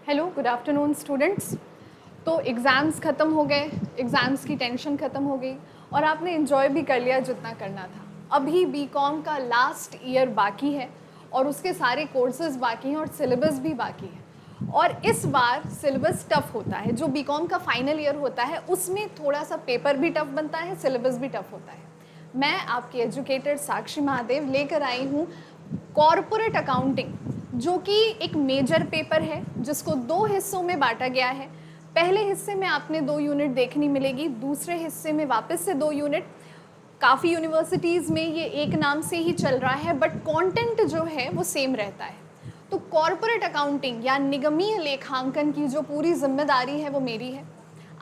Hello, good afternoon students. तो exams ख़त्म हो गए, एग्ज़ाम्स की टेंशन ख़त्म हो गई और आपने इन्जॉय भी कर लिया जितना करना था। अभी बीकॉम का लास्ट ईयर बाकी है और उसके सारे कोर्सेज बाकी हैं और सिलेबस भी बाकी है। और इस बार सिलेबस टफ़ होता है। जो बीकॉम का फाइनल ईयर होता है उसमें थोड़ा सा पेपर भी टफ़ बनता है, सिलेबस भी टफ़ होता है। मैं आपकी एजुकेटर साक्षी महादेव लेकर आई हूँ कॉरपोरेट अकाउंटिंग, जो कि एक मेजर पेपर है जिसको 2 हिस्सों में बांटा गया है। पहले हिस्से में आपने 2 यूनिट देखनी मिलेगी, दूसरे हिस्से में वापस से 2 यूनिट। काफ़ी यूनिवर्सिटीज़ में ये एक नाम से ही चल रहा है बट कंटेंट जो है वो सेम रहता है। तो कॉरपोरेट अकाउंटिंग या निगमीय लेखांकन की जो पूरी जिम्मेदारी है वो मेरी है।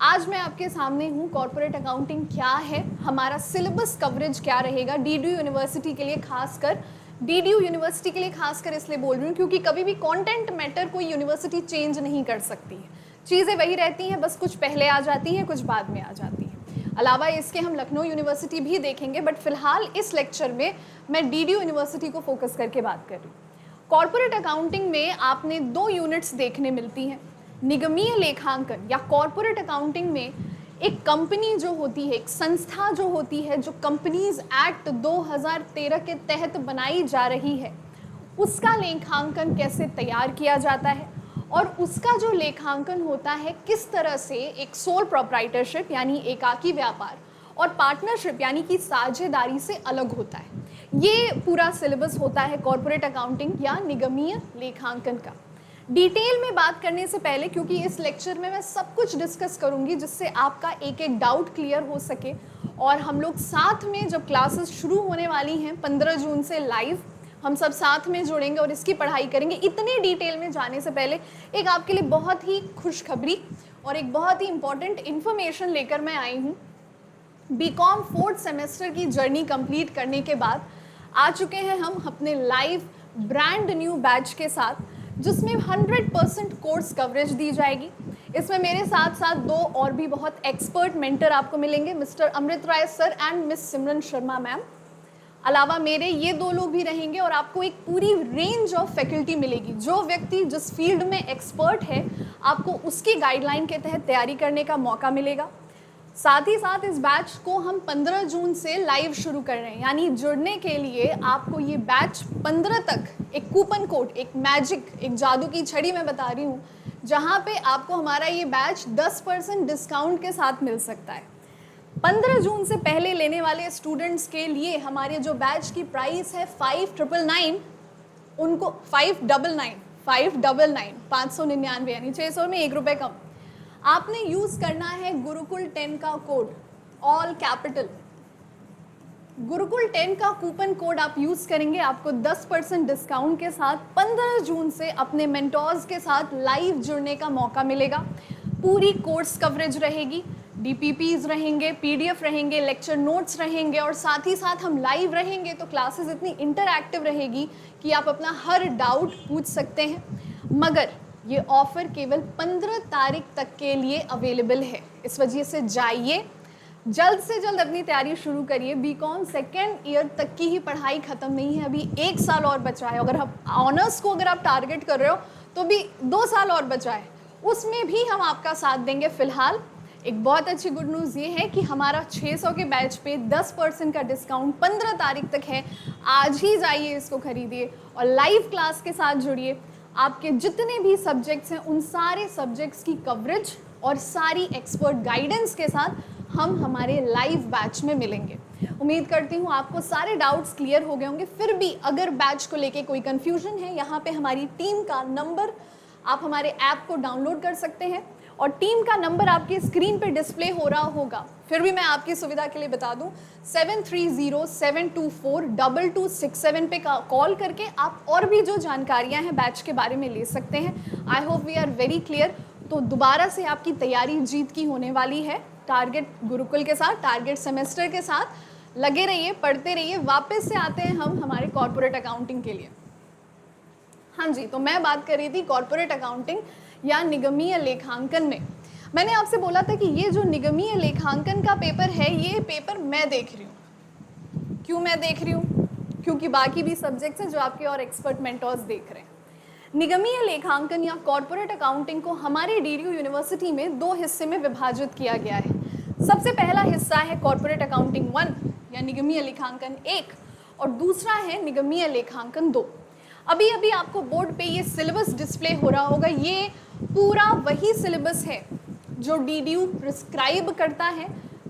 आज मैं आपके सामने हूँ। कॉरपोरेट अकाउंटिंग क्या है, हमारा सिलेबस कवरेज क्या रहेगा डीडीयू यूनिवर्सिटी के लिए, खासकर डीडीयू यूनिवर्सिटी के लिए खासकर इसलिए बोल रही हूँ क्योंकि कभी भी कंटेंट मैटर कोई यूनिवर्सिटी चेंज नहीं कर सकती है। चीज़ें वही रहती हैं, बस कुछ पहले आ जाती हैं, कुछ बाद में आ जाती हैं। अलावा इसके हम लखनऊ यूनिवर्सिटी भी देखेंगे, बट फिलहाल इस लेक्चर में मैं डीडीयू यूनिवर्सिटी को फोकस करके बात कर रही हूँ। कॉरपोरेट अकाउंटिंग में आपने 2 यूनिट्स देखने मिलती हैं। निगमीय लेखांकन या कॉरपोरेट अकाउंटिंग में एक कंपनी जो होती है, एक संस्था जो होती है, जो कंपनीज एक्ट 2013 के तहत बनाई जा रही है, उसका लेखांकन कैसे तैयार किया जाता है और उसका जो लेखांकन होता है किस तरह से एक सोल प्रोप्राइटरशिप यानी एकाकी व्यापार और पार्टनरशिप यानी कि साझेदारी से अलग होता है। ये पूरा सिलेबस होता है कॉरपोरेट अकाउंटिंग या निगमीय लेखांकन का। डिटेल में बात करने से पहले, क्योंकि इस लेक्चर में मैं सब कुछ डिस्कस करूंगी जिससे आपका एक एक डाउट क्लियर हो सके, और हम लोग साथ में जब क्लासेस शुरू होने वाली हैं 15 जून से लाइव, हम सब साथ में जुड़ेंगे और इसकी पढ़ाई करेंगे। इतने डिटेल में जाने से पहले एक आपके लिए बहुत ही खुशखबरी और एक बहुत ही इंपॉर्टेंट इन्फॉर्मेशन लेकर मैं आई हूँ। बीकॉम 4th सेमेस्टर की जर्नी कंप्लीट करने के बाद आ चुके हैं हम अपने लाइव ब्रांड न्यू बैच के साथ, जिसमें 100% कोर्स कवरेज दी जाएगी। इसमें मेरे साथ साथ 2 और भी बहुत एक्सपर्ट मेंटर आपको मिलेंगे, mister Amrit Rai sir and miss Simran Sharma ma'am. अलावा मेरे ये 2 लोग भी रहेंगे और आपको एक पूरी रेंज ऑफ फैकल्टी मिलेगी। जो व्यक्ति जिस फील्ड में एक्सपर्ट है, आपको उसकी गाइडलाइन के तहत तैयारी करने का मौका मिलेगा। साथ ही साथ इस बैच को हम 15 जून से लाइव शुरू कर रहे हैं, यानी जुड़ने के लिए आपको ये बैच 15 तक एक कूपन कोड, एक मैजिक, एक जादू की छड़ी मैं बता रही हूँ, जहाँ पे आपको हमारा ये बैच 10% डिस्काउंट के साथ मिल सकता है। 15 जून से पहले लेने वाले स्टूडेंट्स के लिए हमारे जो बैच की प्राइस है 599, उनको 599 यानी 600 में 1 रुपये कम। आपने यूज करना है गुरुकुल 10 का कोड, ऑल कैपिटल। गुरुकुल 10 का कूपन कोड आप यूज करेंगे, आपको 10% डिस्काउंट के साथ 15 जून से अपने मेंटोर्स के साथ लाइव जुड़ने का मौका मिलेगा। पूरी कोर्स कवरेज रहेगी, डीपीपीज रहेंगे, पीडीएफ रहेंगे, लेक्चर नोट्स रहेंगे और साथ ही साथ हम लाइव रहेंगे। तो क्लासेस इतनी इंटरैक्टिव रहेगी कि आप अपना हर डाउट पूछ सकते हैं। मगर ये ऑफर केवल 15 तारीख तक के लिए अवेलेबल है, इस वजह से जाइए, जल्द से जल्द अपनी तैयारी शुरू करिए। बीकॉम 2nd ईयर तक की ही पढ़ाई खत्म नहीं है, अभी 1 साल और बचा है। अगर आप ऑनर्स को अगर आप टारगेट कर रहे हो तो भी 2 साल और बचा है, उसमें भी हम आपका साथ देंगे। फिलहाल एक बहुत अच्छी गुड न्यूज़ ये है कि हमारा 600 के बैच पे 10% का डिस्काउंट 15 तारीख तक है। आज ही जाइए, इसको खरीदिए और लाइव क्लास के साथ जुड़िए। आपके जितने भी सब्जेक्ट्स हैं उन सारे सब्जेक्ट्स की कवरेज और सारी एक्सपर्ट गाइडेंस के साथ हम हमारे लाइव बैच में मिलेंगे। उम्मीद करती हूँ आपको सारे डाउट्स क्लियर हो गए होंगे। फिर भी अगर बैच को लेके कोई कंफ्यूजन है, यहाँ पे हमारी टीम का नंबर, आप हमारे ऐप को डाउनलोड कर सकते हैं और टीम का नंबर आपकी स्क्रीन पे डिस्प्ले हो रहा होगा। फिर भी मैं आपकी सुविधा के लिए बता दूं, 7307242267 पे कॉल करके आप और भी जो जानकारियां हैं बैच के बारे में ले सकते हैं। I hope we are very clear. तो दोबारा से आपकी तैयारी जीत की होने वाली है। टारगेट गुरुकुल के साथ, टारगेट सेमेस्टर के साथ लगे रहिए, पढ़ते रहिए। वापस से आते हैं हम हमारे कॉर्पोरेट अकाउंटिंग के लिए। हाँ जी, तो मैं बात कर रही थी कॉर्पोरेट अकाउंटिंग या निगमीय लेखांकन में। मैंने आपसे बोला था कि ये जो निगमीय लेखांकन का पेपर है, ये पेपर मैं देख रही हूँ। क्यों मैं देख रही हूँ? क्योंकि बाकी भी सब्जेक्ट्स हैं जो आपके और एक्सपर्ट मेंटर्स देख रहे हैं। निगमीय लेखांकन या कॉर्पोरेट अकाउंटिंग को हमारे डीडीयू यूनिवर्सिटी में 2 हिस्से में विभाजित किया गया है। सबसे पहला हिस्सा है कॉर्पोरेट अकाउंटिंग 1 या निगमीय लेखांकन 1 और दूसरा है निगमीय लेखांकन 2। अभी अभी आपको बोर्ड पे ये सिलेबस डिस्प्ले हो रहा होगा। ये पूरा वही सिलेबस है जो डीडीयू प्रिस्क्राइब करता है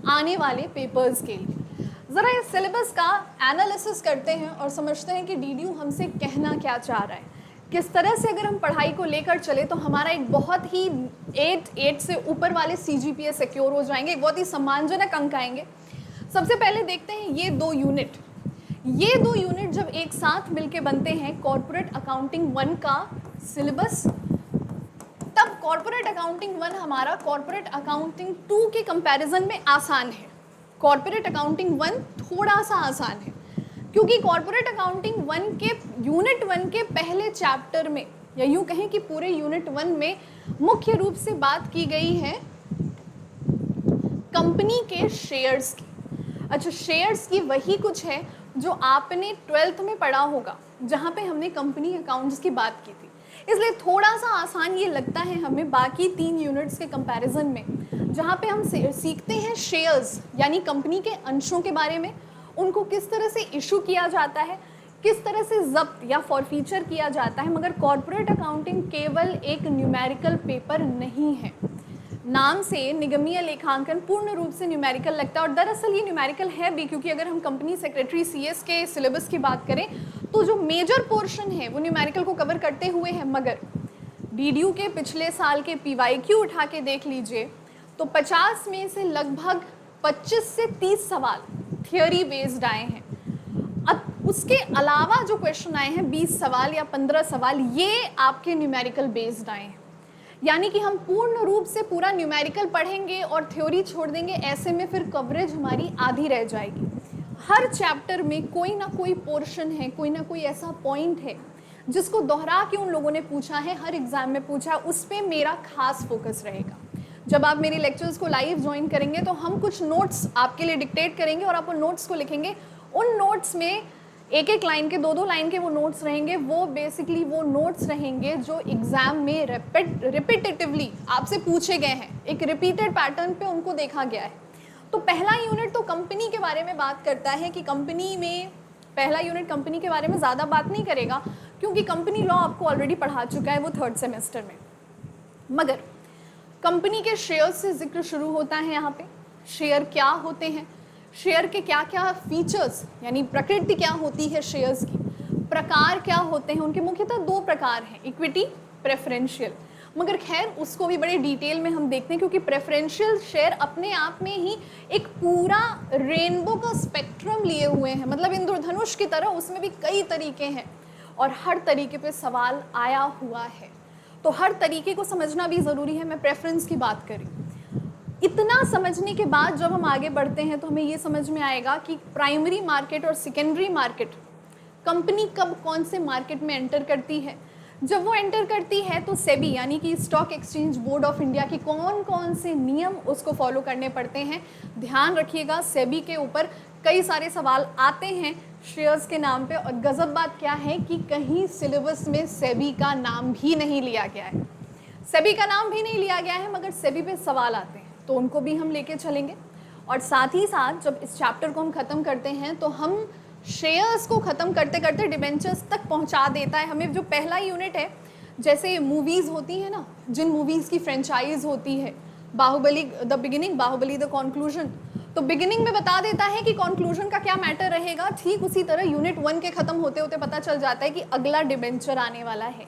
आने वाले पेपर्स के लिए। ज़रा इस सिलेबस का एनालिसिस करते हैं और समझते हैं कि डीडीयू हमसे कहना क्या चाह रहा है। किस तरह से अगर हम पढ़ाई को लेकर चले तो हमारा एक बहुत ही 8 से ऊपर वाले सीजीपीए सिक्योर हो जाएंगे, एक बहुत ही सम्मानजनक अंक आएंगे। सबसे पहले देखते हैं ये 2 यूनिट जब एक साथ मिलके बनते हैं कॉर्पोरेट अकाउंटिंग 1 का सिलेबस, तब कॉर्पोरेट अकाउंटिंग 1 हमारा कॉर्पोरेट अकाउंटिंग 2 के कंपैरिजन में आसान है। कॉर्पोरेट अकाउंटिंग 1 थोड़ा सा आसान है क्योंकि कॉर्पोरेट अकाउंटिंग 1 के यूनिट 1 के पहले चैप्टर में, या यूँ कहें कि पूरे यूनिट 1 में मुख्य रूप से बात की गई है कंपनी के शेयर्स की। अच्छा, शेयर्स की वही कुछ है जो आपने 12th में पढ़ा होगा, जहाँ पे हमने कंपनी अकाउंट्स की बात की थी। इसलिए थोड़ा सा आसान ये लगता है हमें बाकी 3 यूनिट्स के कंपैरिजन में, जहाँ पे हम सीखते हैं शेयर्स यानी कंपनी के अंशों के बारे में, उनको किस तरह से इशू किया जाता है, किस तरह से जब्त या फॉरफीचर किया जाता है। मगर कॉर्पोरेट अकाउंटिंग केवल एक न्यूमेरिकल पेपर नहीं है। नाम से निगमीय लेखांकन पूर्ण रूप से न्यूमेरिकल लगता है और दरअसल ये न्यूमेरिकल है भी, क्योंकि अगर हम कंपनी सेक्रेटरी सीएस के सिलेबस की बात करें तो जो मेजर पोर्शन है वो न्यूमेरिकल को कवर करते हुए है। मगर डीडीयू के पिछले साल के पीवाईक्यू उठा के देख लीजिए तो 50 में से लगभग 25 से 30 सवाल थियोरी बेस्ड आए हैं। अब उसके अलावा जो क्वेश्चन आए हैं 20 सवाल या 15 सवाल, ये आपके न्यूमेरिकल बेस्ड आए हैं। यानी कि हम पूर्ण रूप से पूरा न्यूमेरिकल पढ़ेंगे और थ्योरी छोड़ देंगे, ऐसे में फिर कवरेज हमारी आधी रह जाएगी। हर चैप्टर में कोई ना कोई पोर्शन है, कोई ना कोई ऐसा पॉइंट है जिसको दोहरा के उन लोगों ने पूछा है, हर एग्जाम में पूछा है, उस पर मेरा खास फोकस रहेगा। जब आप मेरी लेक्चर्स को लाइव ज्वाइन करेंगे तो हम कुछ नोट्स आपके लिए डिक्टेट करेंगे और आप उन नोट्स को लिखेंगे। उन नोट्स में एक लाइन के 2 लाइन के वो नोट्स रहेंगे। वो बेसिकली वो नोट्स रहेंगे जो एग्जाम में रिपीटेटिवली आपसे पूछे गए हैं, एक रिपीटेड पैटर्न पे उनको देखा गया है। तो पहला यूनिट तो कंपनी के बारे में बात करता है कि कंपनी में, पहला यूनिट कंपनी के बारे में ज़्यादा बात नहीं करेगा क्योंकि कंपनी लॉ आपको ऑलरेडी पढ़ा चुका है वो 3rd सेमेस्टर में। मगर कंपनी के शेयर से जिक्र शुरू होता है। यहाँ पे शेयर क्या होते हैं, शेयर के क्या क्या फीचर्स यानी प्रकृति क्या होती है शेयर्स की, प्रकार क्या होते हैं, उनके मुख्यतः 2 प्रकार हैं, इक्विटी, प्रेफरेंशियल। मगर खैर उसको भी बड़े डिटेल में हम देखते हैं क्योंकि प्रेफरेंशियल शेयर अपने आप में ही एक पूरा रेनबो का स्पेक्ट्रम लिए हुए हैं, मतलब इंद्रधनुष की तरह उसमें भी कई तरीके हैं और हर तरीके पे सवाल आया हुआ है। तो हर तरीके को समझना भी ज़रूरी है। मैं प्रेफरेंस की बात करी, इतना समझने के बाद जब हम आगे बढ़ते हैं तो हमें ये समझ में आएगा कि प्राइमरी मार्केट और सेकेंडरी मार्केट, कंपनी कब कौन से मार्केट में एंटर करती है। जब वो एंटर करती है तो सेबी यानी कि stock exchange board of India के कौन कौन से नियम उसको फॉलो करने पड़ते हैं। ध्यान रखिएगा, सेबी के ऊपर कई सारे सवाल आते हैं शेयर्स के नाम पे। और गजब बात क्या है कि कहीं सिलेबस में सेबी का नाम भी नहीं लिया गया है, सेबी का नाम भी नहीं लिया गया है, मगर सेबी पे सवाल आते हैं तो उनको भी हम लेके चलेंगे। और साथ ही साथ जब इस चैप्टर को हम ख़त्म करते हैं तो हम शेयर्स को ख़त्म करते करते डिबेंचर्स तक पहुंचा देता है हमें। जो पहला यूनिट है, जैसे मूवीज़ होती है ना, जिन मूवीज़ की फ्रेंचाइज होती है, Baahubali the beginning, Baahubali the conclusion, तो बिगिनिंग में बता देता है कि कॉन्क्लूजन का क्या मैटर रहेगा। ठीक उसी तरह यूनिट 1 के ख़त्म होते होते पता चल जाता है कि अगला डिबेंचर आने वाला है।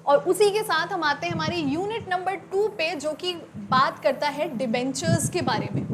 और उसी के साथ हम आते हैं हमारे यूनिट नंबर 2 पे, जो कि बात करता है डिबेंचर्स के बारे में।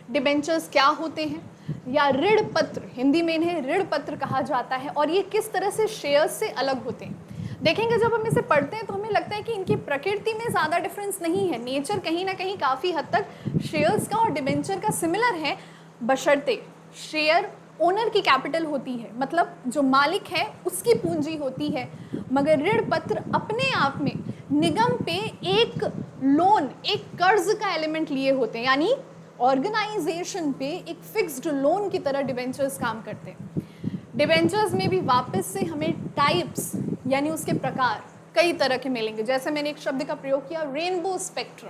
डिबेंचर्स क्या होते हैं, या ऋण पत्र, हिंदी में इन्हें ऋण पत्र कहा जाता है, और ये किस तरह से शेयर्स से अलग होते हैं। देखेंगे जब हम इसे पढ़ते हैं तो हमें लगता है कि इनकी प्रकृति में ज़्यादा डिफरेंस नहीं है, नेचर कहीं ना कहीं काफ़ी हद तक शेयर्स का और डिबेंचर का सिमिलर है, बशर्ते शेयर ओनर की कैपिटल होती है, मतलब जो मालिक है उसकी पूंजी होती है। मगर ऋण पत्र अपने आप में निगम पे एक लोन, एक कर्ज का एलिमेंट लिए होते हैं, यानी ऑर्गेनाइजेशन पे एक फिक्स्ड लोन की तरह डिबेंचर्स काम करते हैं। डिबेंचर्स में भी वापस से हमें टाइप्स यानी उसके प्रकार कई तरह के मिलेंगे। जैसे मैंने एक शब्द का प्रयोग किया, रेनबो स्पेक्ट्रम,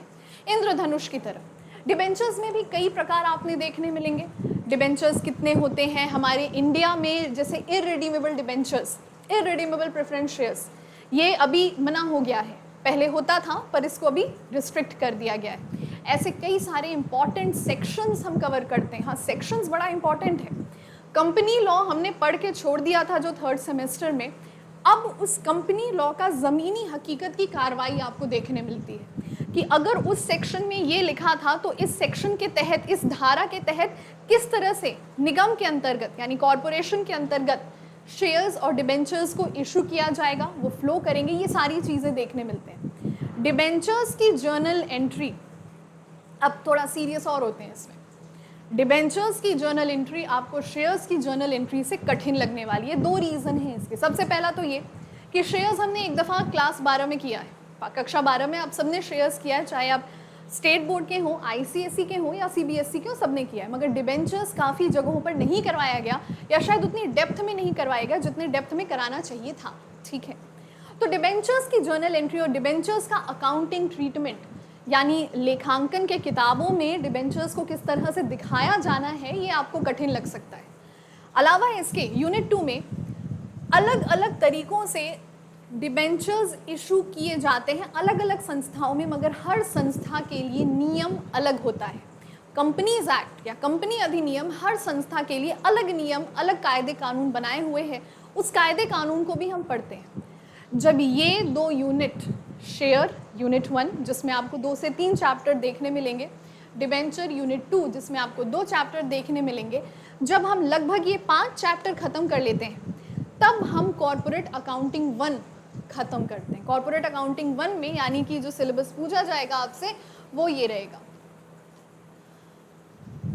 इंद्रधनुष की तरह। डिबेंचर्स में भी कई प्रकार आपने देखने मिलेंगे। डिबेंचर्स कितने होते हैं हमारे इंडिया में, जैसे irredeemable debentures, irredeemable preference shares, ये अभी मना हो गया है, पहले होता था पर इसको अभी रिस्ट्रिक्ट कर दिया गया है। ऐसे कई सारे इंपॉर्टेंट सेक्शंस हम कवर करते हैं। हाँ, सेक्शंस बड़ा इंपॉर्टेंट है। कंपनी लॉ हमने पढ़ के छोड़ दिया था जो थर्ड सेमेस्टर में, अब उस कंपनी लॉ का ज़मीनी हकीकत की कार्रवाई आपको देखने मिलती है कि अगर उस सेक्शन में ये लिखा था तो इस सेक्शन के तहत, इस धारा के तहत किस तरह से निगम के अंतर्गत यानी कॉरपोरेशन के अंतर्गत शेयर्स और डिबेंचर्स को इशू किया जाएगा, वो फ्लो करेंगे, ये सारी चीज़ें देखने मिलते हैं। डिबेंचर्स की जर्नल एंट्री, अब थोड़ा सीरियस और होते हैं इसमें। डिबेंचर्स की जर्नल एंट्री आपको शेयर्स की जर्नल एंट्री से कठिन लगने वाली है। दो रीज़न हैं इसके। सबसे पहला तो ये कि शेयर्स हमने एक दफ़ा क्लास 12 में किया है, कक्षा 12 में आप सबने शेयर्स किया है, चाहे आप स्टेट बोर्ड के हों, आईसीएसई के हों या सीबीएसई के हों, सबने किया है। मगर डिबेंचर्स काफ़ी जगहों पर नहीं करवाया गया, या शायद उतनी डेप्थ में नहीं करवाया गया जितने डेप्थ में कराना चाहिए था। ठीक है, तो डिबेंचर्स की जर्नल एंट्री और डिबेंचर्स का अकाउंटिंग ट्रीटमेंट, यानी लेखांकन के किताबों में डिबेंचर्स को किस तरह से दिखाया जाना है, ये आपको कठिन लग सकता है। अलावा इसके यूनिट 2 में अलग अलग तरीक़ों से डिबेंचर्स इशू किए जाते हैं अलग अलग संस्थाओं में, मगर हर संस्था के लिए नियम अलग होता है। कंपनीज एक्ट या कंपनी अधिनियम हर संस्था के लिए अलग नियम, अलग कायदे कानून बनाए हुए हैं। उस कायदे कानून को भी हम पढ़ते हैं। जब ये दो यूनिट, शेयर यूनिट 1 जिसमें आपको 2 से 3 चैप्टर देखने मिलेंगे, डिबेंचर यूनिट 2 जिसमें आपको 2 चैप्टर देखने मिलेंगे, जब हम लगभग ये 5 चैप्टर ख़त्म कर लेते हैं तब हम कॉर्पोरेट अकाउंटिंग 1 ख़त्म करते हैं। कॉर्पोरेट अकाउंटिंग 1 में यानी कि जो सिलेबस पूछा जाएगा आपसे वो ये रहेगा।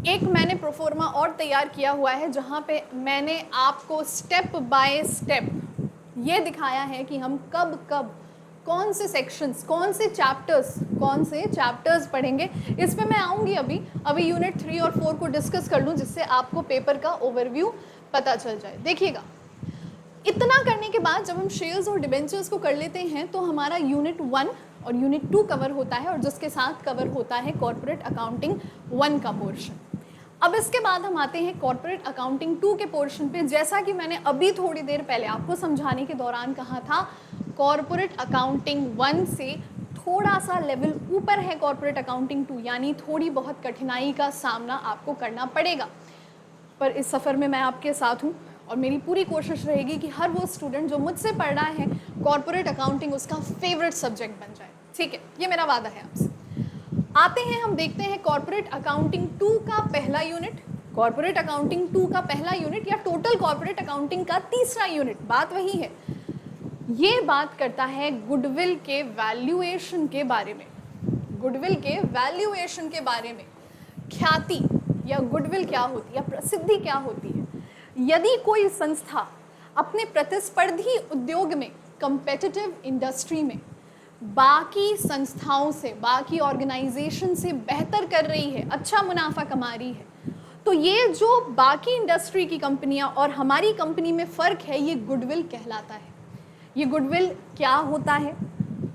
एक मैंने प्रोफोर्मा और तैयार किया हुआ है जहाँ पे मैंने आपको स्टेप बाय स्टेप ये दिखाया है कि हम कब कब कौन से सेक्शंस, कौन से चैप्टर्स पढ़ेंगे। इस पे मैं आऊँगी अभी यूनिट 3 और 4 को डिस्कस कर लूँ, जिससे आपको पेपर का ओवरव्यू पता चल जाए। देखिएगा, इतना करने के बाद जब हम शेयर्स और डिबेंचर्स को कर लेते हैं तो हमारा यूनिट 1 और यूनिट 2 कवर होता है, और जिसके साथ कवर होता है कॉर्पोरेट अकाउंटिंग 1 का पोर्शन। अब इसके बाद हम आते हैं कॉर्पोरेट अकाउंटिंग 2 के पोर्शन पे। जैसा कि मैंने अभी थोड़ी देर पहले आपको समझाने के दौरान कहा था, कॉर्पोरेट अकाउंटिंग 1 से थोड़ा सा लेवल ऊपर है कॉर्पोरेट अकाउंटिंग 2, यानी थोड़ी बहुत कठिनाई का सामना आपको करना पड़ेगा। पर इस सफ़र में मैं आपके साथ हूँ और मेरी पूरी कोशिश रहेगी कि हर वो स्टूडेंट जो मुझसे पढ़ रहा है कॉर्पोरेट अकाउंटिंग उसका फेवरेट सब्जेक्ट बन जाए। ठीक है, ये मेरा वादा है आपसे। आते हैं, हम देखते हैं कॉर्पोरेट अकाउंटिंग 2 का पहला यूनिट। कॉर्पोरेट अकाउंटिंग 2 का पहला यूनिट या टोटल कॉर्पोरेट अकाउंटिंग का तीसरा यूनिट, बात वही है। ये बात करता है गुडविल के वैल्यूएशन के बारे में। गुडविल के वैल्यूएशन के बारे में, ख्याति या गुडविल क्या होती है या प्रसिद्धि क्या होती है। यदि कोई संस्था अपने प्रतिस्पर्धी उद्योग में, कंपेटिटिव इंडस्ट्री में बाकी संस्थाओं से, बाकी ऑर्गेनाइजेशन से बेहतर कर रही है, अच्छा मुनाफा कमा रही है, तो ये जो बाकी इंडस्ट्री की कंपनियां और हमारी कंपनी में फ़र्क है, ये गुडविल कहलाता है। ये गुडविल क्या होता है?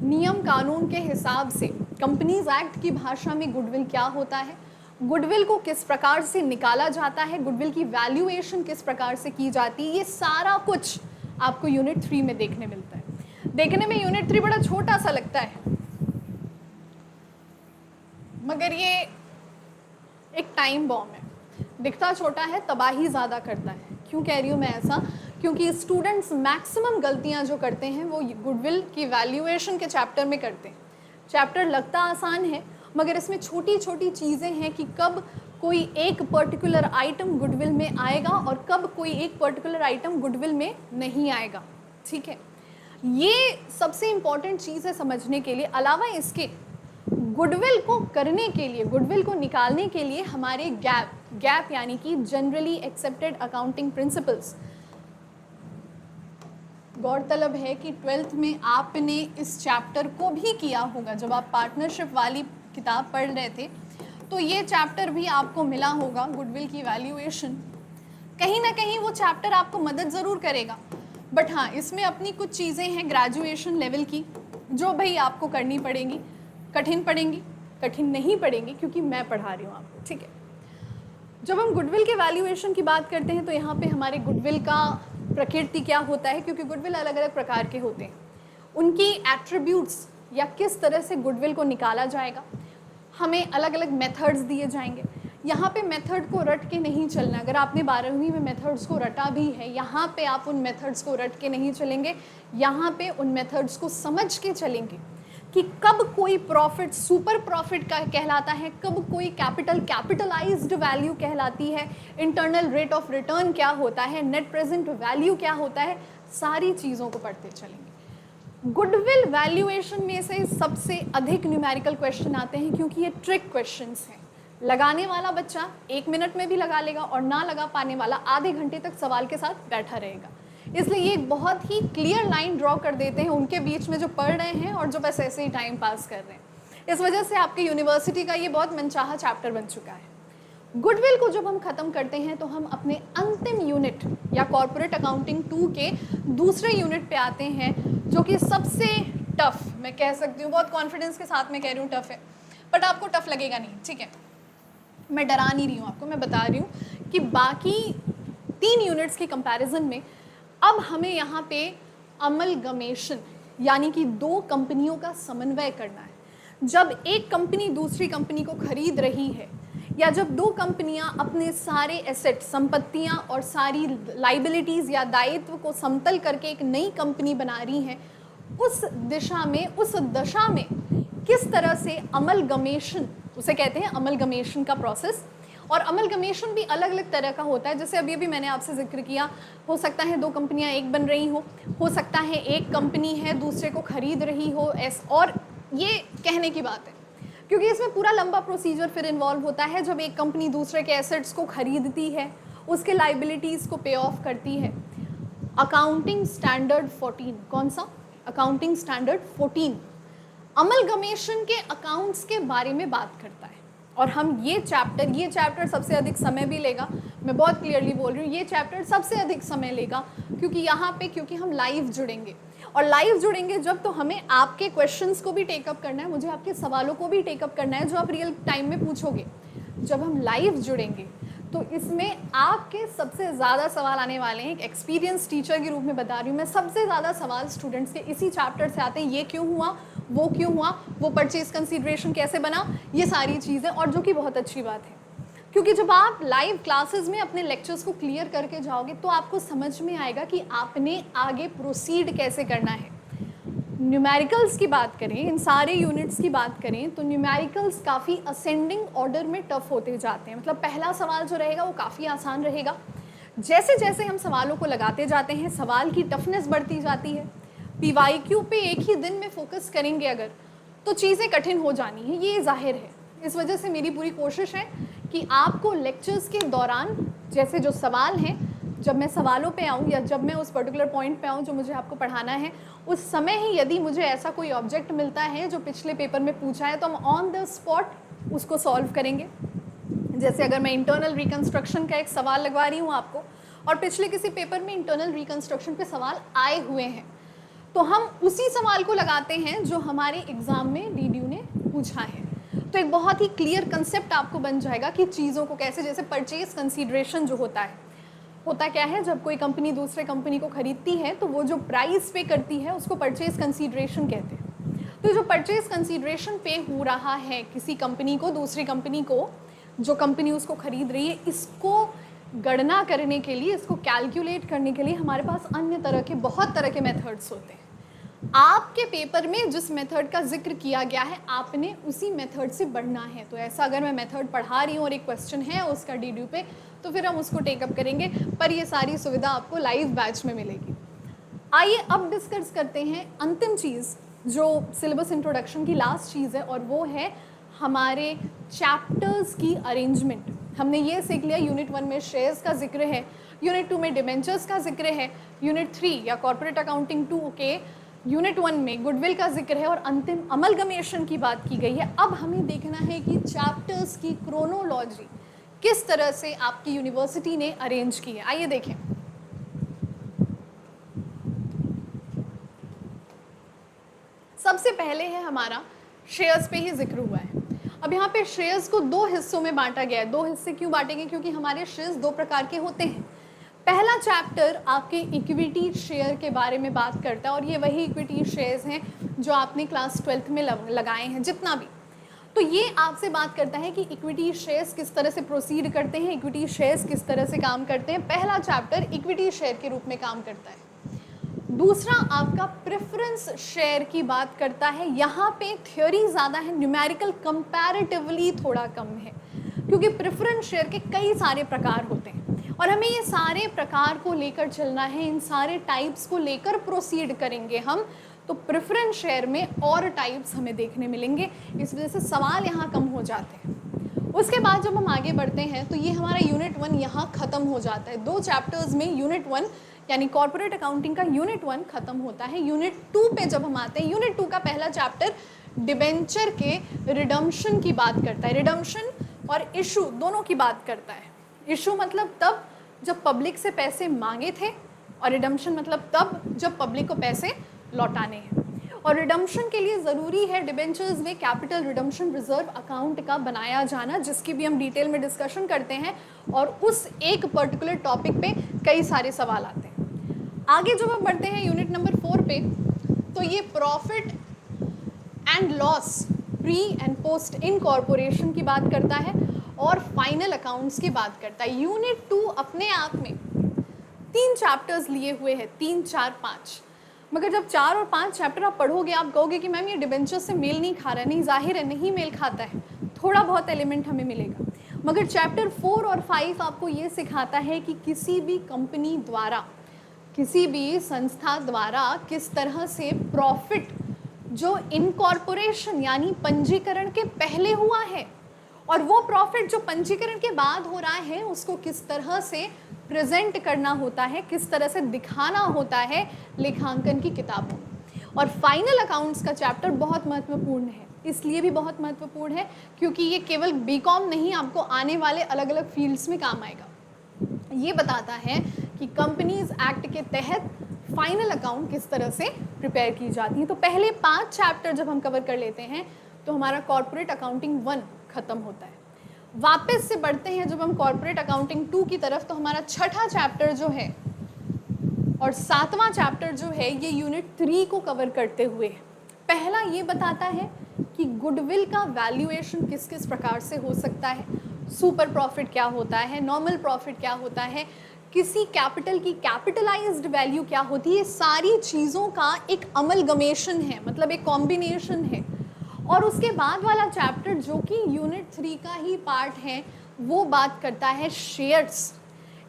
नियम कानून के हिसाब से, कंपनीज एक्ट की भाषा में गुडविल क्या होता है, गुडविल को किस प्रकार से निकाला जाता है, गुडविल की वैल्यूएशन किस प्रकार से की जाती है, ये सारा कुछ आपको यूनिट 3 में देखने मिलता है। देखने में यूनिट 3 बड़ा छोटा सा लगता है, मगर ये एक टाइम बॉम्ब है। दिखता छोटा है, तबाही ज़्यादा करता है। क्यों कह रही हूँ मैं ऐसा? क्योंकि स्टूडेंट्स मैक्सिमम गलतियाँ जो करते हैं वो गुडविल की वैल्यूएशन के चैप्टर में करते हैं। चैप्टर लगता आसान है, मगर इसमें छोटी छोटी चीज़ें हैं कि कब कोई एक पर्टिकुलर आइटम गुडविल में आएगा और कब कोई एक पर्टिकुलर आइटम गुडविल में नहीं आएगा। ठीक है, ये सबसे इम्पॉर्टेंट चीज़ है समझने के लिए। अलावा इसके गुडविल को करने के लिए, गुडविल को निकालने के लिए हमारे गैप यानी कि जनरली एक्सेप्टेड अकाउंटिंग प्रिंसिपल्स, गौरतलब है कि 12th में आपने इस चैप्टर को भी किया होगा। जब आप पार्टनरशिप वाली किताब पढ़ रहे थे तो ये चैप्टर भी आपको मिला होगा, गुडविल की वैल्यूएशन। कहीं ना कहीं वो चैप्टर आपको मदद ज़रूर करेगा, बट हाँ, इसमें अपनी कुछ चीज़ें हैं ग्रेजुएशन लेवल की जो भाई आपको करनी पड़ेंगी, कठिन पड़ेंगी, कठिन नहीं पड़ेंगी क्योंकि मैं पढ़ा रही हूँ आपको, ठीक है। जब हम गुडविल के वैल्यूएशन की बात करते हैं तो यहाँ पे हमारे गुडविल का प्रकृति क्या होता है, क्योंकि गुडविल अलग अलग प्रकार के होते हैं, उनकी एट्रीब्यूट्स या किस तरह से गुडविल को निकाला जाएगा, हमें अलग अलग मेथड्स दिए जाएंगे। यहाँ पे मेथड को रट के नहीं चलना, अगर आपने 12वीं में मेथड्स को रटा भी है, यहाँ पे आप उन मेथड्स को रट के नहीं चलेंगे, यहाँ पे उन मेथड्स को समझ के चलेंगे कि कब कोई प्रॉफिट सुपर प्रॉफिट का कहलाता है, कब कोई कैपिटल कैपिटलाइज्ड वैल्यू कहलाती है, इंटरनल रेट ऑफ रिटर्न क्या होता है, नेट प्रेजेंट वैल्यू क्या होता है, सारी चीज़ों को पढ़ते चलेंगे। गुडविल वैल्यूएशन में से सबसे अधिक न्यूमेरिकल क्वेश्चन आते हैं क्योंकि ये ट्रिक क्वेश्चंस हैं। लगाने वाला बच्चा 1 मिनट में भी लगा लेगा और ना लगा पाने वाला आधे घंटे तक सवाल के साथ बैठा रहेगा। इसलिए ये एक बहुत ही क्लियर लाइन ड्रॉ कर देते हैं उनके बीच में जो पढ़ रहे हैं और जो बस ऐसे ही टाइम पास कर रहे हैं। इस वजह से आपकी यूनिवर्सिटी का ये बहुत मनचाहा चैप्टर बन चुका है। गुडविल को जब हम ख़त्म करते हैं तो हम अपने अंतिम यूनिट या कॉर्पोरेट अकाउंटिंग 2 के दूसरे यूनिट पे आते हैं, जो कि सबसे टफ, मैं कह सकती हूँ, बहुत कॉन्फिडेंस के साथ मैं कह रही हूँ टफ है, बट आपको टफ लगेगा नहीं, ठीक है। मैं डरा नहीं रही हूँ आपको, मैं बता रही हूँ कि बाकी 3 यूनिट्स के कंपैरिजन में अब हमें यहाँ पे अमलगमेशन यानी कि 2 कंपनियों का समन्वय करना है। जब एक कंपनी दूसरी कंपनी को खरीद रही है या जब 2 कंपनियां अपने सारे एसेट, संपत्तियां और सारी लाइबिलिटीज़ या दायित्व को समतल करके एक नई कंपनी बना रही हैं, उस दिशा में, उस दशा में किस तरह से अमलगमेशन, उसे कहते हैं अमलगमेशन का प्रोसेस। और अमलगमेशन भी अलग अलग तरह का होता है, जैसे अभी अभी मैंने आपसे जिक्र किया, हो सकता है 2 कंपनियां एक बन रही हो सकता है एक कंपनी है दूसरे को खरीद रही हो, और ये कहने की बात है क्योंकि इसमें पूरा लंबा प्रोसीजर फिर इन्वॉल्व होता है। जब एक कंपनी दूसरे के एसेट्स को खरीदती है, उसके लाइबिलिटीज़ को पे ऑफ करती है। अकाउंटिंग स्टैंडर्ड 14, कौन सा? अकाउंटिंग स्टैंडर्ड 14 अमलगमेशन के अकाउंट्स के बारे में बात करता है। और हम ये चैप्टर सबसे अधिक समय भी लेगा, मैं बहुत क्लियरली बोल रही हूँ, ये चैप्टर सबसे अधिक समय लेगा क्योंकि हम लाइव जुड़ेंगे, और लाइव जुड़ेंगे जब, तो हमें आपके क्वेश्चंस को भी टेकअप करना है, मुझे आपके सवालों को भी टेकअप करना है जो आप रियल टाइम में पूछोगे। जब हम लाइव जुड़ेंगे तो इसमें आपके सबसे ज़्यादा सवाल आने वाले हैं। एक एक्सपीरियंस टीचर के रूप में बता रही हूँ मैं, सबसे ज़्यादा सवाल स्टूडेंट्स के इसी चैप्टर से आते हैं, ये क्यों हुआ, वो क्यों हुआ, वो परचेज कंसीडरेशन कैसे बना, ये सारी चीज़ें, और जो कि बहुत अच्छी बात है क्योंकि जब आप लाइव क्लासेस में अपने लेक्चर्स को क्लियर करके जाओगे तो आपको समझ में आएगा कि आपने आगे प्रोसीड कैसे करना है। न्यूमेरिकल्स की बात करें, इन सारे यूनिट्स की बात करें तो न्यूमेरिकल्स काफ़ी असेंडिंग ऑर्डर में टफ होते जाते हैं। मतलब पहला सवाल जो रहेगा वो काफ़ी आसान रहेगा, जैसे जैसे हम सवालों को लगाते जाते हैं सवाल की टफनेस बढ़ती जाती है। PYQ पे एक ही दिन में फोकस करेंगे अगर, तो चीज़ें कठिन हो जानी है, ये जाहिर है। इस वजह से मेरी पूरी कोशिश है कि आपको लेक्चर्स के दौरान जैसे जो सवाल हैं, जब मैं सवालों पे आऊँ या जब मैं उस पर्टिकुलर पॉइंट पे आऊँ जो मुझे आपको पढ़ाना है, उस समय ही यदि मुझे ऐसा कोई ऑब्जेक्ट मिलता है जो पिछले पेपर में पूछा है तो हम ऑन द स्पॉट उसको सॉल्व करेंगे। जैसे अगर मैं इंटरनल रिकन्स्ट्रक्शन का एक सवाल लगवा रही हूँ आपको और पिछले किसी पेपर में इंटरनल रिकन्स्ट्रक्शन पे सवाल आए हुए हैं, तो हम उसी सवाल को लगाते हैं जो हमारे एग्ज़ाम में DDU ने पूछा है। तो एक बहुत ही क्लियर कंसेप्ट आपको बन जाएगा कि चीज़ों को कैसे, जैसे परचेज कंसीडरेशन जो होता क्या है, जब कोई कंपनी दूसरे कंपनी को खरीदती है तो वो जो प्राइस पे करती है उसको परचेज कंसीडरेशन कहते हैं। तो जो परचेज कंसीडरेशन पे हो रहा है किसी कंपनी को दूसरी कंपनी को, जो कंपनी उसको खरीद रही है, इसको गणना करने के लिए, इसको कैलकुलेट करने के लिए हमारे पास अन्य तरह के, बहुत तरह के मेथड्स होते हैं। आपके पेपर में जिस मेथड का जिक्र किया गया है आपने उसी मेथड से बढ़ना है। तो ऐसा अगर मैं मेथड पढ़ा रही हूँ और एक क्वेश्चन है उसका DDU पे, तो फिर हम उसको टेकअप करेंगे, पर ये सारी सुविधा आपको लाइव बैच में मिलेगी। आइए अब डिस्कस करते हैं अंतिम चीज़ जो सिलेबस इंट्रोडक्शन की लास्ट चीज़ है, और वो है हमारे चैप्टर्स की अरेंजमेंट। हमने ये सीख लिया, यूनिट 1 में शेयर्स का जिक्र है, यूनिट 2 में डिबेंचर्स का जिक्र है, यूनिट 3 या कॉर्पोरेट अकाउंटिंग 2 के यूनिट 1 में गुडविल का जिक्र है, और अंतिम अमलगमेशन की बात की गई है। अब हमें देखना है कि चैप्टर्स की क्रोनोलॉजी किस तरह से आपकी यूनिवर्सिटी ने अरेंज की है। आइए देखें। सबसे पहले है हमारा शेयर्स पे ही जिक्र हुआ है। अब यहाँ पे शेयर्स को दो हिस्सों में बांटा गया है। दो हिस्से क्यों बांटेंगे? क्योंकि हमारे शेयर्स दो प्रकार के होते हैं। पहला चैप्टर आपके इक्विटी शेयर के बारे में बात करता है, और ये वही इक्विटी शेयर्स हैं जो आपने क्लास 12th में लगाए हैं जितना भी। तो ये आपसे बात करता है कि इक्विटी शेयर्स किस तरह से प्रोसीड करते हैं, इक्विटी शेयर्स किस तरह से काम करते हैं। पहला चैप्टर इक्विटी शेयर के रूप में काम करता है। दूसरा आपका प्रेफरेंस शेयर की बात करता है। यहाँ पे थ्योरी ज़्यादा है, न्यूमेरिकल कंपैरेटिवली थोड़ा कम है, क्योंकि प्रेफरेंस शेयर के कई सारे प्रकार होते हैं और हमें ये सारे प्रकार को लेकर चलना है, इन सारे टाइप्स को लेकर प्रोसीड करेंगे हम। तो प्रेफरेंस शेयर में और टाइप्स हमें देखने मिलेंगे, इस वजह से सवाल यहाँ कम हो जाते हैं। उसके बाद जब हम आगे बढ़ते हैं तो ये हमारा यूनिट 1 यहाँ ख़त्म हो जाता है। 2 चैप्टर्स में यूनिट 1 यानी कॉर्पोरेट अकाउंटिंग का यूनिट 1 खत्म होता है। यूनिट 2 पे जब हम आते हैं, यूनिट 2 का पहला चैप्टर डिबेंचर के रिडम्पशन की बात करता है। रिडम्पशन और इशू दोनों की बात करता है। इशू मतलब तब जब पब्लिक से पैसे मांगे थे, और रिडम्पशन मतलब तब जब पब्लिक को पैसे लौटाने हैं। और रिडम्पशन के लिए ज़रूरी है डिबेंचर्स में कैपिटल रिडम्पशन रिजर्व अकाउंट का बनाया जाना, जिसकी भी हम डिटेल में डिस्कशन करते हैं, और उस एक पर्टिकुलर टॉपिक पे कई सारे सवाल आते हैं। आगे जब हम बढ़ते हैं यूनिट नंबर 4 पे, तो ये profit and loss pre and post incorporation की बात करता है और फाइनल अकाउंट्स की बात करता है। यूनिट 2 अपने आप में 3 चैप्टर्स लिए हुए हैं, 3, 4, 5। मगर जब 4 और 5 चैप्टर आप पढ़ोगे, आप कहोगे कि मैम ये डिबेंचर से मेल नहीं खा रहा है। नहीं, जाहिर है नहीं मेल खाता है, थोड़ा बहुत एलिमेंट हमें मिलेगा। मगर चैप्टर 4 और 5 आपको ये सिखाता है कि किसी भी कंपनी द्वारा, किसी भी संस्था द्वारा किस तरह से प्रॉफिट जो इनकॉर्पोरेशन यानी पंजीकरण के पहले हुआ है, और वो प्रॉफिट जो पंजीकरण के बाद हो रहा है, उसको किस तरह से प्रेजेंट करना होता है, किस तरह से दिखाना होता है लेखांकन की किताबों में। और फाइनल अकाउंट्स का चैप्टर बहुत महत्वपूर्ण है। इसलिए भी बहुत महत्वपूर्ण है क्योंकि ये केवल बीकॉम नहीं, आपको आने वाले अलग अलग फील्ड्स में काम आएगा। ये बताता है कि कंपनीज एक्ट के तहत फाइनल अकाउंट किस तरह से प्रिपेयर की जाती है। तो पहले 5 चैप्टर जब हम कवर कर लेते हैं तो हमारा कॉर्पोरेट अकाउंटिंग 1 खत्म होता है। वापस से बढ़ते हैं जब हम कॉर्पोरेट अकाउंटिंग 2 की तरफ, तो हमारा छठा चैप्टर जो है और 7वां चैप्टर जो है ये यूनिट 3 को कवर करते हुए पहला ये बताता है कि गुडविल का वैल्यूएशन किस किस प्रकार से हो सकता है, सुपर प्रॉफिट क्या होता है, नॉर्मल प्रॉफिट क्या होता है, किसी कैपिटल की कैपिटलाइज्ड वैल्यू क्या होती है। सारी चीज़ों का एक अमलगमेशन है, मतलब एक कॉम्बिनेशन है। और उसके बाद वाला चैप्टर जो कि यूनिट 3 का ही पार्ट है, वो बात करता है शेयर्स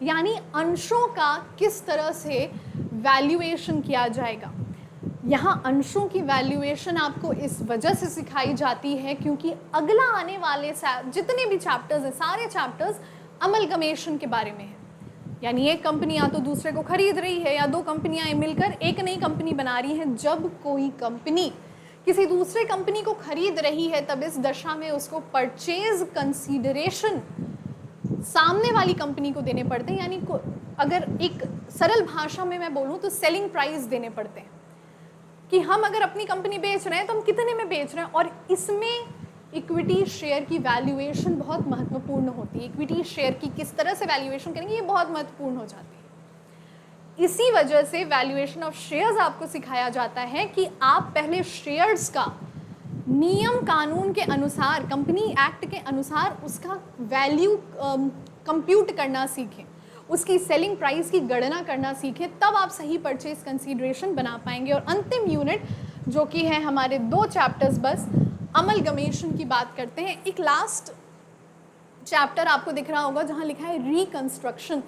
यानी अंशों का किस तरह से वैल्यूएशन किया जाएगा। यहाँ अंशों की वैल्यूएशन आपको इस वजह से सिखाई जाती है क्योंकि अगला आने वाले जितने भी चैप्टर्स हैं, सारे चैप्टर्स अमलगमेशन के बारे में है। यानी एक कंपनी या तो दूसरे को खरीद रही है, या 2 कंपनियां मिलकर एक नई कंपनी बना रही हैं। जब कोई कंपनी किसी दूसरे कंपनी को खरीद रही है, तब इस दशा में उसको परचेज कंसीडरेशन सामने वाली कंपनी को देने पड़ते हैं। यानी अगर एक सरल भाषा में मैं बोलूँ तो सेलिंग प्राइस देने पड़ते हैं कि हम अगर अपनी कंपनी बेच रहे हैं तो हम कितने में बेच रहे हैं। और इसमें इक्विटी शेयर की वैल्यूएशन बहुत महत्वपूर्ण होती है। इक्विटी शेयर की किस तरह से वैल्यूएशन करेंगे, ये बहुत महत्वपूर्ण हो जाती है। इसी वजह से वैल्यूएशन ऑफ शेयर्स आपको सिखाया जाता है कि आप पहले शेयर्स का नियम कानून के अनुसार, कंपनी एक्ट के अनुसार उसका वैल्यू कंप्यूट करना सीखें, उसकी सेलिंग प्राइस की गणना करना सीखें, तब आप सही परचेज कंसीडरेशन बना पाएंगे। और अंतिम यूनिट जो कि है हमारे 2 चैप्टर्स बस अमलगमेशन की बात करते हैं। एक लास्ट चैप्टर आपको दिख रहा होगा जहाँ लिखा है रिकंस्ट्रक्शन।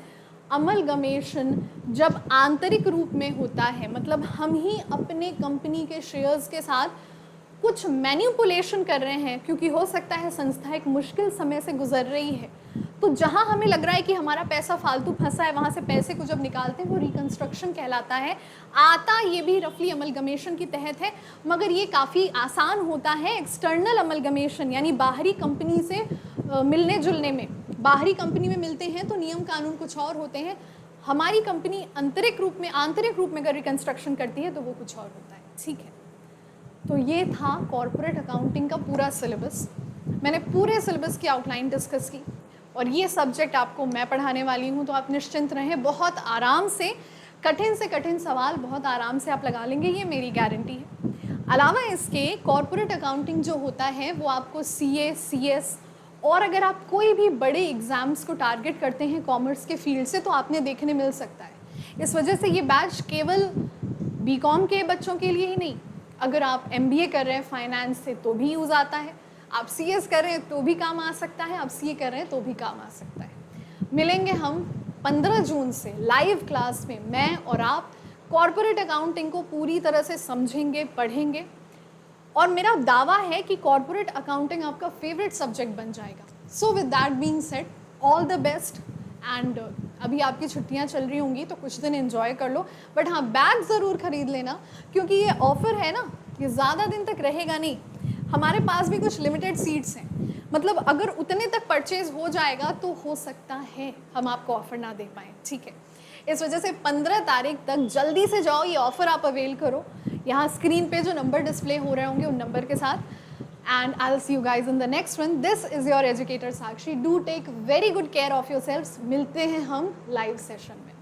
अमलगमेशन जब आंतरिक रूप में होता है, मतलब हम ही अपने कंपनी के शेयर्स के साथ कुछ मैनिपुलेशन कर रहे हैं, क्योंकि हो सकता है संस्था एक मुश्किल समय से गुजर रही है, तो जहां हमें लग रहा है कि हमारा पैसा फालतू फंसा है, वहां से पैसे को जब निकालते हैं वो रिकंस्ट्रक्शन कहलाता है। आता ये भी रफली अमलगमेशन के तहत है, मगर ये काफ़ी आसान होता है एक्सटर्नल अमलगमेशन यानी बाहरी कंपनी से मिलने जुलने में। बाहरी कंपनी में मिलते हैं तो नियम कानून कुछ और होते हैं, हमारी कंपनी आंतरिक रूप में अगर रिकंस्ट्रक्शन करती है तो वो कुछ और होता है। ठीक है, तो ये था कॉर्पोरेट अकाउंटिंग का पूरा सिलेबस। मैंने पूरे सिलेबस की आउटलाइन डिस्कस की और ये सब्जेक्ट आपको मैं पढ़ाने वाली हूँ, तो आप निश्चिंत रहें, बहुत आराम से कठिन सवाल बहुत आराम से आप लगा लेंगे, ये मेरी गारंटी है। अलावा इसके कॉर्पोरेट अकाउंटिंग जो होता है वो आपको CA, CS और अगर आप कोई भी बड़े एग्ज़ाम्स को टारगेट करते हैं कॉमर्स के फील्ड से तो आपने देखने मिल सकता है। इस वजह से ये बैच केवल BCom के बच्चों के लिए ही नहीं, अगर आप MBA कर रहे हैं फाइनेंस से तो भी यूज़ आता है, आप CS कर रहे हैं तो भी काम आ सकता है, आप CA कर रहे हैं तो भी काम आ सकता है। मिलेंगे हम 15 जून से लाइव क्लास में, मैं और आप कॉर्पोरेट अकाउंटिंग को पूरी तरह से समझेंगे, पढ़ेंगे और मेरा दावा है कि कॉर्पोरेट अकाउंटिंग आपका फेवरेट सब्जेक्ट बन जाएगा। So with that being said, all the best. And अभी आपकी छुट्टियां चल रही होंगी तो कुछ दिन एंजॉय कर लो, बट हाँ बैग ज़रूर खरीद लेना, क्योंकि ये ऑफ़र है ना, ये ज़्यादा दिन तक रहेगा नहीं। हमारे पास भी कुछ लिमिटेड सीट्स हैं, मतलब अगर उतने तक परचेज हो जाएगा तो हो सकता है हम आपको ऑफ़र ना दे पाएँ, ठीक है। इस वजह से 15 तारीख तक जल्दी से जाओ, ये ऑफ़र आप अवेल करो। यहाँ स्क्रीन पे जो नंबर डिस्प्ले हो रहे होंगे उन नंबर के साथ। And I will see you guys in the next one. This is your educator Sakshi. Do take very good care of your selves. मिलते हैं हम लाइव सेशन में।